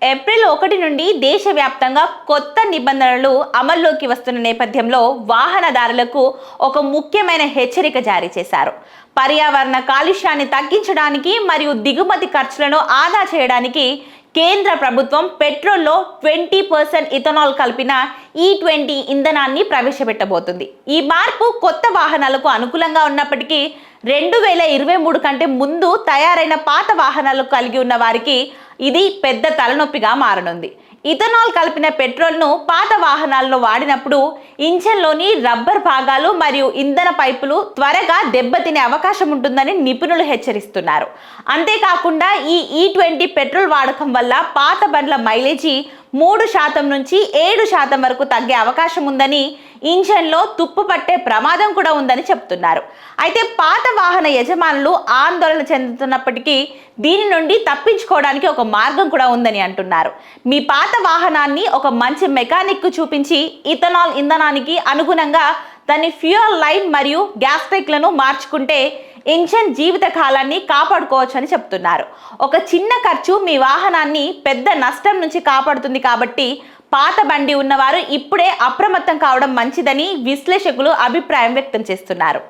April 1 నుండి దేశవ్యాప్తంగా కొత్త నిబంధనలు అమల్లోకి వస్తున్న నేపథ్యంలో వాహనదారులకు ఒక ముఖ్యమైన హెచ్చరిక జారీ చేశారు. పర్యావరణ కాలుష్యాన్ని తగ్గించడానికి మరియు దిగుమతి ఖర్చులను ఆదా చేయడానికి కేంద్ర ప్రభుత్వం పెట్రోల్లో 20% ఇథనాల్ కలిపిన E20 ఇంధనాన్ని ప్రవేశపెట్టబోతుంది. ఈ మార్పు కొత్త వాహనాలకు అనుకూలంగా ఉన్నప్పటికీ 2023 కంటే ముందు తయారైన పాత వాహనాలు కలిగి ఉన్న వారికి ఇది పెద్ద తలనొప్పిగా మారనుంది. ఇథనాల్ కలిపిన పెట్రోల్ను పాత వాహనాల్లో వాడినప్పుడు ఇంజన్లోని రబ్బర్ భాగాలు మరియు ఇంధన పైపులు త్వరగా దెబ్బతినే అవకాశం ఉంటుందని నిపుణులు హెచ్చరిస్తున్నారు. అంతేకాకుండా ఈ E20 పెట్రోల్ వాడకం వల్ల పాత బండ్ల మైలేజీ 3% నుంచి 7% వరకు తగ్గే అవకాశం ఉందని, ఇంజన్లో తుప్పు పట్టే ప్రమాదం కూడా ఉందని చెప్తున్నారు. అయితే పాత వాహన యజమానులు ఆందోళన చెందుతున్నప్పటికీ దీని నుండి తప్పించుకోవడానికి ఒక మార్గం కూడా ఉందని అంటున్నారు. మీ పాత వాహనాన్ని ఒక మంచి మెకానిక్కు చూపించి ఇథనాల్ ఇంధనానికి అనుగుణంగా దాని ఫ్యూయల్ లైన్ మరియు గ్యాస్ ట్యాంక్లను మార్చుకుంటే ఇంజన్ జీవిత కాలాన్ని కాపాడుకోవచ్చని చెప్తున్నారు. ఒక చిన్న ఖర్చు మీ వాహనాన్ని పెద్ద నష్టం నుంచి కాపాడుతుంది. కాబట్టి పాత బండి ఉన్నవారు ఇప్పుడే అప్రమత్తం కావడం మంచిదని విశ్లేషకులు అభిప్రాయం వ్యక్తం చేస్తున్నారు.